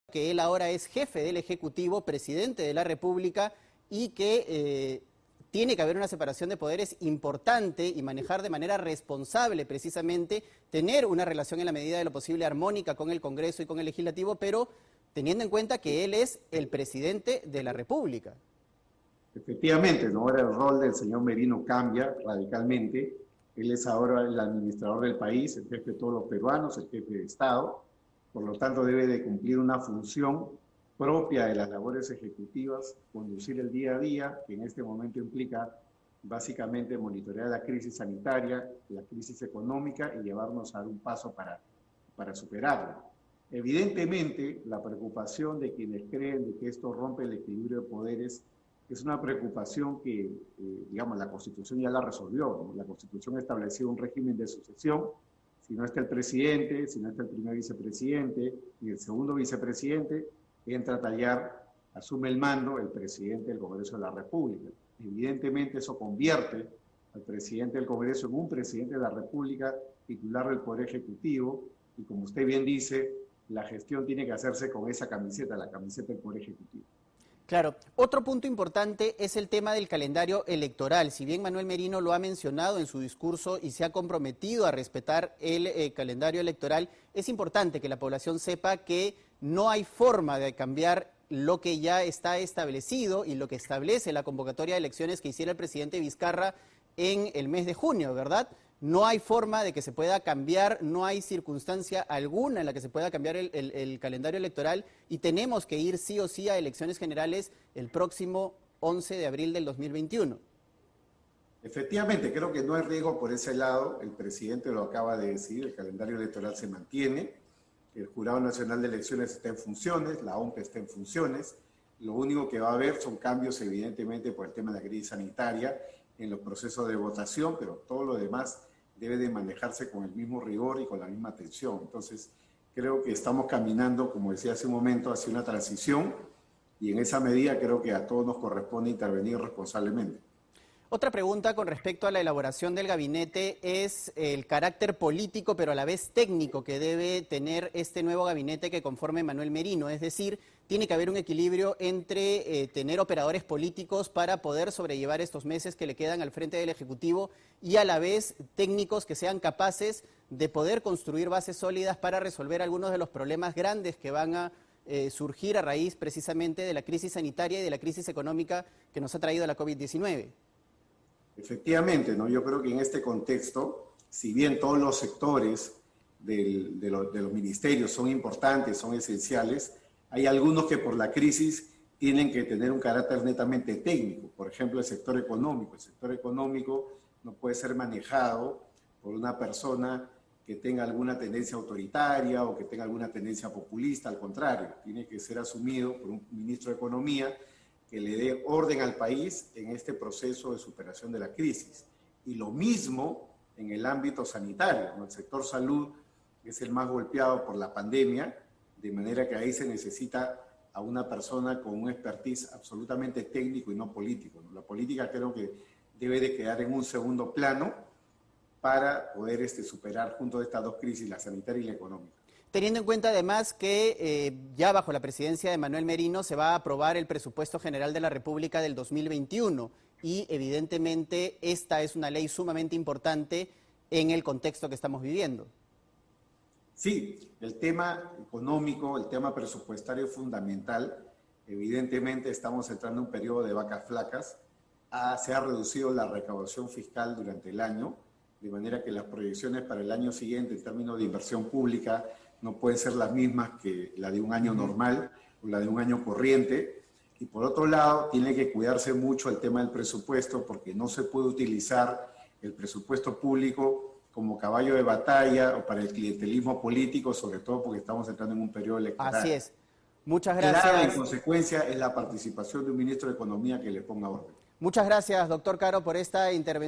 que él ahora es jefe del Ejecutivo, presidente de la República, y que tiene que haber una separación de poderes importante y manejar de manera responsable precisamente, tener una relación en la medida de lo posible armónica con el Congreso y con el Legislativo, pero teniendo en cuenta que él es el presidente de la República. Efectivamente, ¿no? Ahora el rol del señor Merino cambia radicalmente. Él es ahora el administrador del país, el jefe de todos los peruanos, el jefe de Estado. Por lo tanto, debe de cumplir una función propia de las labores ejecutivas, conducir el día a día, que en este momento implica básicamente monitorear la crisis sanitaria, la crisis económica y llevarnos a dar un paso para superarla. Evidentemente, la preocupación de quienes creen de que esto rompe el equilibrio de poderes es una preocupación que, digamos, la Constitución ya la resolvió, ¿no? La Constitución ha establecido un régimen de sucesión. Si no está el presidente, si no está el primer vicepresidente y el segundo vicepresidente, entra a tallar, asume el mando el presidente del Congreso de la República. Evidentemente eso convierte al presidente del Congreso en un presidente de la República, titular del Poder Ejecutivo, y como usted bien dice, la gestión tiene que hacerse con esa camiseta, la camiseta del Poder Ejecutivo. Claro, otro punto importante es el tema del calendario electoral. Si bien Manuel Merino lo ha mencionado en su discurso y se ha comprometido a respetar el calendario electoral, es importante que la población sepa que no hay forma de cambiar lo que ya está establecido y lo que establece la convocatoria de elecciones que hiciera el presidente Vizcarra en el mes de junio, ¿verdad? No hay forma de que se pueda cambiar, no hay circunstancia alguna en la que se pueda cambiar el calendario electoral y tenemos que ir sí o sí a elecciones generales el próximo 11 de abril del 2021. Efectivamente, creo que no hay riesgo por ese lado, el presidente lo acaba de decir, el calendario electoral se mantiene, el Jurado Nacional de Elecciones está en funciones, la OMP está en funciones, lo único que va a haber son cambios evidentemente por el tema de la crisis sanitaria en los procesos de votación, pero todo lo demás debe de manejarse con el mismo rigor y con la misma atención. Entonces, creo que estamos caminando, como decía hace un momento, hacia una transición y en esa medida creo que a todos nos corresponde intervenir responsablemente. Otra pregunta con respecto a la elaboración del gabinete es el carácter político, pero a la vez técnico que debe tener este nuevo gabinete que conforme Manuel Merino. Es decir, tiene que haber un equilibrio entre tener operadores políticos para poder sobrellevar estos meses que le quedan al frente del Ejecutivo y a la vez técnicos que sean capaces de poder construir bases sólidas para resolver algunos de los problemas grandes que van a surgir a raíz precisamente de la crisis sanitaria y de la crisis económica que nos ha traído la COVID-19. Efectivamente, ¿no? Yo creo que en este contexto, si bien todos los sectores de los ministerios son importantes, son esenciales, hay algunos que por la crisis tienen que tener un carácter netamente técnico. Por ejemplo, el sector económico. El sector económico no puede ser manejado por una persona que tenga alguna tendencia autoritaria o que tenga alguna tendencia populista. Al contrario, tiene que ser asumido por un ministro de Economía que le dé orden al país en este proceso de superación de la crisis. Y lo mismo en el ámbito sanitario, ¿no? El sector salud es el más golpeado por la pandemia, de manera que ahí se necesita a una persona con un expertise absolutamente técnico y no político, ¿no? La política creo que debe de quedar en un segundo plano para poder superar junto a estas dos crisis, la sanitaria y la económica. Teniendo en cuenta además que ya bajo la presidencia de Manuel Merino se va a aprobar el presupuesto general de la República del 2021 y evidentemente esta es una ley sumamente importante en el contexto que estamos viviendo. Sí, el tema económico, el tema presupuestario es fundamental. Evidentemente estamos entrando en un periodo de vacas flacas. Se ha reducido la recaudación fiscal durante el año, de manera que las proyecciones para el año siguiente en términos de inversión pública no pueden ser las mismas que la de un año normal o la de un año corriente. Y por otro lado, tiene que cuidarse mucho el tema del presupuesto porque no se puede utilizar el presupuesto público como caballo de batalla o para el clientelismo político, sobre todo porque estamos entrando en un periodo electoral. Así es. Muchas gracias. Claro, en consecuencia, es la participación de un ministro de Economía que le ponga orden. Muchas gracias, doctor Caro, por esta intervención.